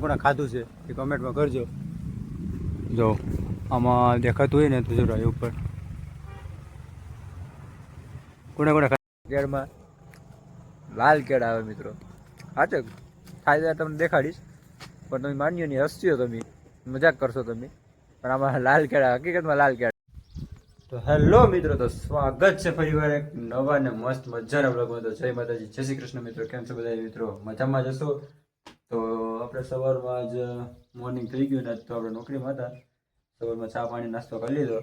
કોને ખાધું છે એ કમેન્ટમાં કરજો. જો આમાં દેખાતું હોય ને તો જો રાય ઉપર કોને કેળમાં લાલ કેળા આવે મિત્રો. હાચે થાય તમને દેખાડીશ પણ તમે માન્યો નહીં, હસશો તમે, મજાક કરશો તમે, પણ આમાં લાલ કેળા હકીકતમાં લાલ કેળા. તો હેલો મિત્રો, તો સ્વાગત છે ફરીવાર એક નવા ને મસ્ત મજાના બ્લોગમાં. તો જય માતાજી, જય શ્રી કૃષ્ણ મિત્રો. કેમ છો બધા મિત્રો? મજામાં જશો? તો આપણે સવારમાં જ મોર્નિંગ થઈ ગયું ને, તો આપણે નોકરીમાં હતા. સવારમાં ચા પાણી નાસ્તો કરી લીધો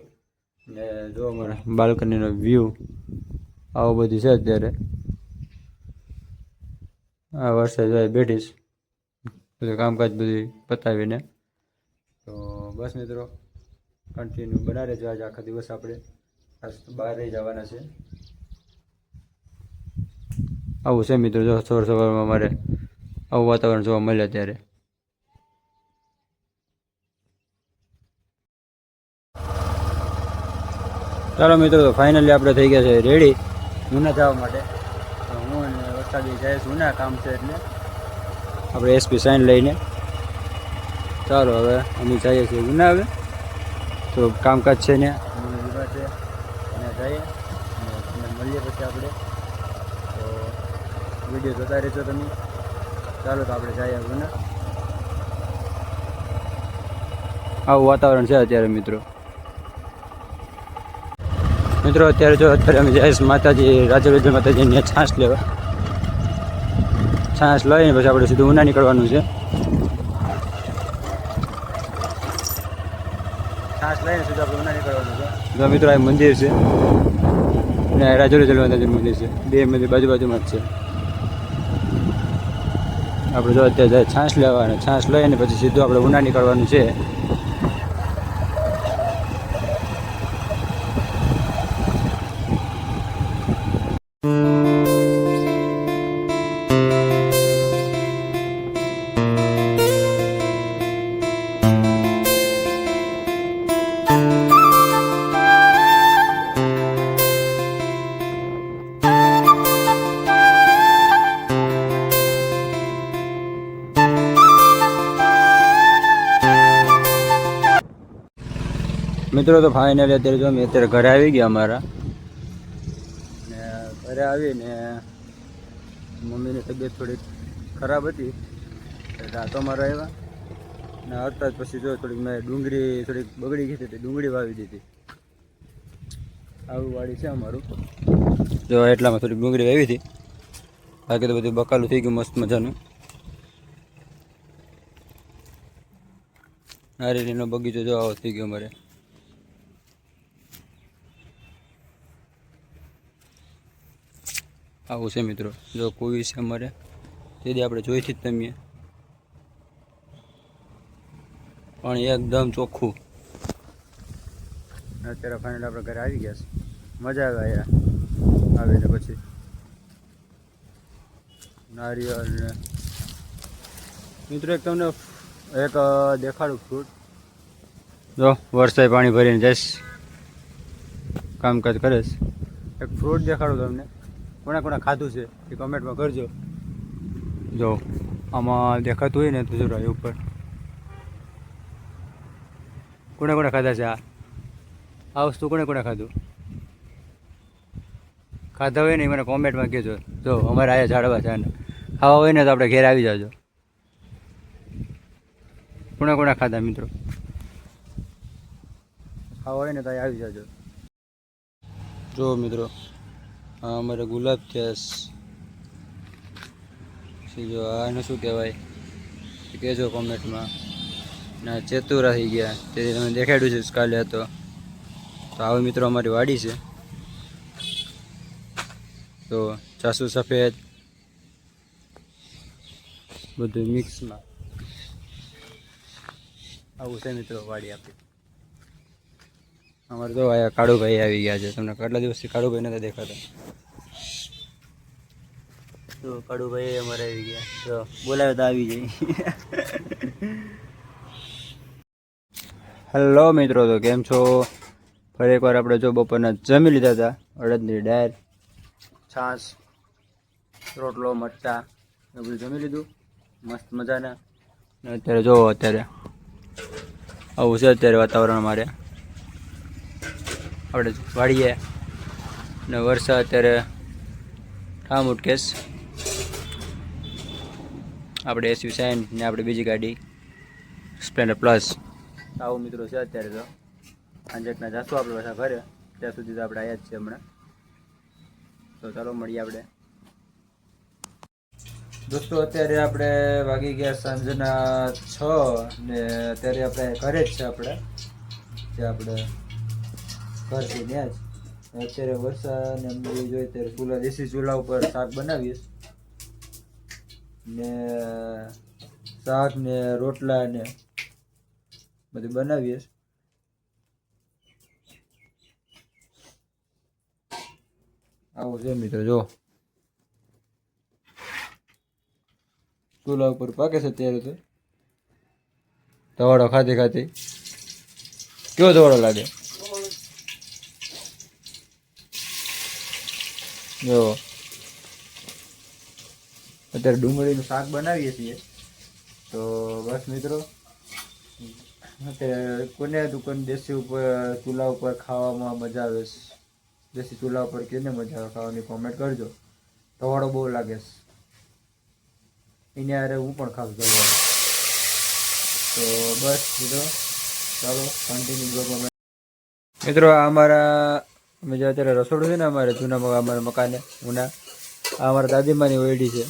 ને જો અમારા બાલ્કનીનો વ્યૂ આવો બધી છે અત્યારે. આ વરસાદ જાય બેઠીશ બધું કામકાજ બધું પતાવીને. તો બસ મિત્રો કન્ટિન્યુ બના રહેજો. આજે આખા દિવસ આપણે બહાર રહી જવાના છે. આવું છે મિત્રો, જો સવાર સવારમાં મારે આવું વાતાવરણ જોવા મળે ત્યારે. ચાલો મિત્રો, તો ફાઇનલી આપણે થઈ ગયા છે રેડી ઉના જવા માટે. તો હું અને વરસાદી જઈશ ઉના, કામ છે એટલે આપણે એસપી સાઇન લઈને. ચાલો હવે અમે જઈએ છીએ ઉના. હવે તો કામકાજ છે ને વિવાહ છે અને જઈએ અને મળીએ પછી આપણે. તો વિડીયો જોતા રહેજો તમે. ચાલો તો આપણે જઈએ ઉના. આવું વાતાવરણ છે અત્યારે મિત્રો. અત્યારે જો અત્યારે અમે જઈશ માતાજી રાજેન્દ્ર માતાજીને છાશ લેવા. છાશ લઈને પછી આપણે સીધું ઉના નીકળવાનું છે. છાશ લઈને સીધું આપણે ઉના નીકળવાનું છે. જો મિત્રો આ મંદિર છે અને રાજેન્દ્ર માતાજીનું મંદિર છે. બે મંદિર બાજુ બાજુમાં જ છે. આપણે જો અત્યારે જાય છાશ લેવા અને છાશ લઈને પછી સીધું આપણે ઉના નીકળવાનું છે. મિત્રો તો ફાઇનલી અત્યારે જો અમે અત્યારે ઘરે આવી ગયા અમારા. ને ઘરે આવીને મમ્મીની તબિયત થોડીક ખરાબ હતી, રાતોમાં આવ્યા ને હતા જ. પછી જો થોડીક મેં ડુંગળી થોડીક બગડી ગઈ હતી, ડુંગળી વાવી દીધી. આવું વાડી છે અમારું. જો એટલામાં થોડીક ડુંગળી વાવી હતી, બાકી તો બધું બકાલું થઈ ગયું મસ્ત મજાનું. નારિયેળીનો બગીચો જો આવો થઈ ગયો અમારે. આવું છે મિત્રો. જો કુવી છે અમારે, તેથી આપણે જોઈથી જ તમે પાણી એકદમ ચોખ્ખું. અત્યારે ફાઇનલ આપણે ઘરે આવી ગયા છે. મજા આવે અહીંયા આવીને પછી નારિયેળ ને મિત્રો એક તમને એક દેખાડું ફ્રૂટ. જો વરસાદ પાણી ભરીને જઈશ કામકાજ કરીશ. એક ફ્રૂટ દેખાડું તમને. કોને કોને ખાધું છે એ કમેન્ટમાં કરજો. જો આમાં દેખાતું હોય ને તો જો રાય ઉપર કોને કોને ખાધા છે. આ વસ્તુ કોને કોને ખાધું હોય ને મને કોમેન્ટમાં કહેજો. જો અમારે આયા ઝાડવા છે ને ખાવા હોય ને તો આપણે ઘેર આવી જાજો. કોને કોને ખાધા મિત્રો? ખાવા હોય ને તો આવી જાજો. જો મિત્રો હા અમારે ગુલાબ થયા. જો આને શું કહેવાય કહેજો કોમેન્ટમાં. ના ચેતુરા થઈ ગયા તેથી તમે દેખાડ્યું છે કાલે હતો. તો આવો મિત્રો અમારી વાડી છે. તો ચાસુ સફેદ બધું મિક્સમાં આવું છે મિત્રો વાડી આપી. અમારે તો આયા કાળુભાઈ આવી ગયા છે. તમને કેટલા દિવસથી કાળુભાઈ નતા દેખાતા. તો કાળુભાઈ અમારે આવી ગયા. તો બોલાવે તો આવી જાય. હેલો મિત્રો, તો કેમ છો? ફરી એકવાર આપણે જો બપોરના જમી લીધા હતા. અડદની દાળ, છાશ, રોટલો, મરચાં એ બધું જમી લીધું મસ્ત મજાના. અત્યારે જોવો અત્યારે આવું છે અત્યારે વાતાવરણ અમારે આપણે વાળીએ ને વરસાદ અત્યારે ઠામ ઉટકેશ આપણે એસયુ સાઇન ને આપણે બીજી ગાડી સ્પ્લેન્ડર પ્લસ આવું મિત્રો છે અત્યારે તો આંજકના જાશું આપણે પાછા ઘરે ત્યાં સુધી તો આપણે આવ્યા જ છે હમણાં તો ચાલો મળીએ આપણે દોસ્તો અત્યારે આપણે વાગી ગયા સાંજના 6 ને અત્યારે આપણે ઘરે જ છે આપણે જે આપણે ઘર છે ત્યાં જ અત્યારે વરસાદ ને અમને જોઈએ ત્યારે ચૂલા દેશી ચૂલા ઉપર શાક બનાવીએ ને શાક ને રોટલા ને બધું બનાવીએ આવું છે મિત્રો જો ચૂલા ઉપર પાકે છે અત્યારે તો ધવાડો ખાતી ખાતી કેવો ધવાડો લાગે જો અત્યારે ડુંગળીનું શાક બનાવીએ છીએ તો બસ મિત્રો અત્યારે કોને દુકાન દેશી ઉપર ચૂલા ઉપર ખાવામાં મજા આવે છે દેશી ચૂલા ઉપર કેને મજા આવે ખાવાની કોમેન્ટ કરજો ધવાડો બહુ લાગે છે એને યારે હું પણ ખાસ ધવાડો તો બસ મિત્રો ચાલો કન્ટિન્યુ બ્લોગમાં મિત્રો અમારા અમે જે અત્યારે રસોડું છે ને અમારે જૂના અમારા મકાને ઉના આ અમારા દાદીમાની ઓયડી છે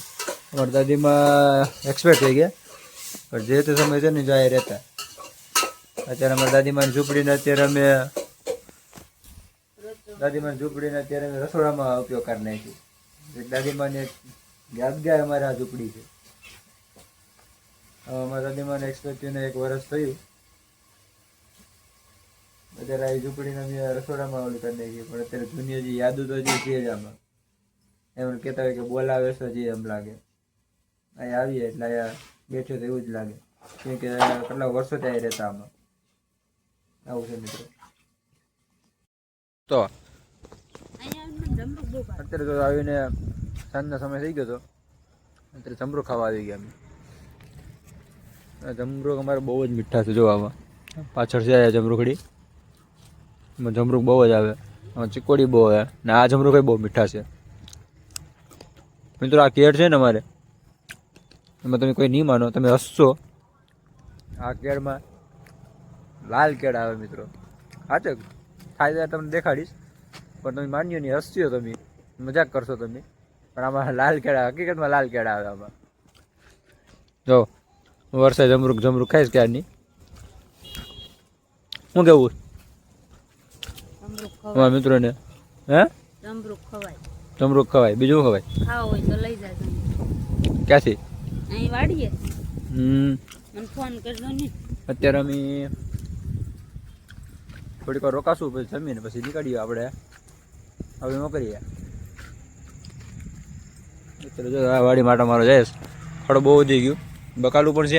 અમારા દાદીમાં એક્સપર્ટ થઈ ગયા પણ જે તે સમય છે ને જાય રહેતા અત્યારે અમારા દાદીમાની ઝૂંપડીને અત્યારે અમે રસોડામાં ઉપયોગ કરી નાખ્યું દાદીમાને યાદગાર અમારે આ ઝૂંપડી છે અમારા દાદીમાને એક્સપર્ટ થઈને 1 વર્ષ થયું અત્યારે આ ઝૂંપડીને અમે રસોડામાં ઓલું કરી નાખીએ પણ અત્યારે જૂની હજી યાદો તો હજી છે જ આમાં એમ કહેતા હોય કે બોલાવે છે હજી એમ લાગે અહીં આવીએ એટલે અહીંયા બેઠો તો એવું જ લાગે કેમ કે કેટલા વર્ષો ત્યાં રહેતા આમાં આવું છે મિત્રો તો અત્યારે તો આવીને સાંજનો સમય થઈ ગયો હતો અત્યારે જમરૂખ ખાવા આવી ગયા અમે જમરૂખ અમારે બહુ જ મીઠા છે જો આમાં પાછળ છે જમરૂખડી એમાં જમરૂખ બહુ જ આવે આમાં ચીકોડી બહુ આવે ને આ જમરૂખ બહુ મીઠા છે મિત્રો આ કેળ છે ને અમારે એમાં તમે કોઈ નહીં માનો તમે હસશો આ કેળમાં લાલ કેળ આવે મિત્રો સાચે થાય તમને દેખાડીશ પણ તમે માન્યો નહીં હસશો તમે મજાક કરશો તમે પણ આમાં લાલ કેળા હકીકતમાં લાલ કેળા આવે આમાં જો વરસાદ જમરૂખ ખાઈશ ક્યારની શું કેવું અમારા મિત્રોને હે જમરૂખ ખવાય બીજું ખવાય ક્યાંથી અત્યારે અમે થોડીક વાર રોકાશું પછી જમીને પછી નીકળીએ આપણે હવે ન કરીએ અત્યારે જો આ વાડી માટે મારો જઈશ ખડો બહુ વધી ગયું બકાલું પણ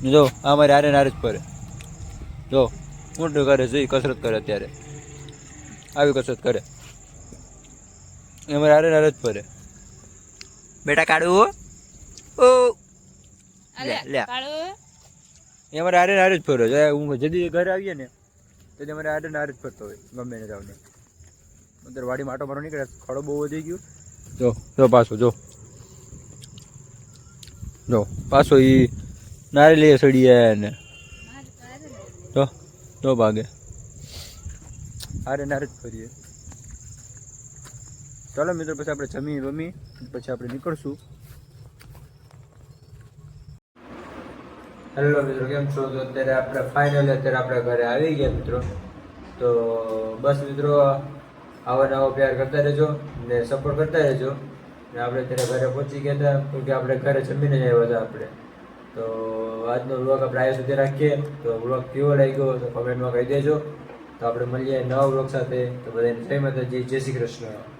છે જો આ મારે આરે નારે જ ફરે જો ઊંટું કરે છે કસરત કરે અત્યારે આવી કસરત કરે અમારે આરે નારે જ ફરે બેટા કાઢવું ઓ લે એ અમારે આરે નારે જ ફર્યો છે હું જદી ઘરે આવીએ ને તો અમારે આરે નારે જ ફરતો હોય ગમે ને જાવને અંદર વાડી માટો મારો નીકળે ખડો બહુ વધી ગયું જો પાછો જો પાછો એ નારેલી સડીએ ને તો ભાગે આરે નારે જ ફરીએ ચાલો મિત્રો પછી આપણે જમી બમી પછી આપણે નીકળશું હેલો મિત્રો કેમ છો તો અત્યારે આપણે ફાઇનલી અત્યારે આપણે ઘરે આવી ગયા મિત્રો તો બસ મિત્રો આવા નવા પ્યાર કરતા રહેજો ને સપોર્ટ કરતા રહેજો ને આપણે અત્યારે ઘરે પહોંચી ગયા હતા કેમકે આપણે ઘરે જમીને જ આવ્યા હતા આપણે તો આજનો વ્લોગ આપણે અહીંયા સુધી રાખીએ તો વ્લોગ કેવો લાગ્યો તો કમેન્ટમાં કહી દેજો તો આપણે મળીએ નવા વ્લોગ સાથે તો બધાને જય માતાજી જય શ્રી કૃષ્ણ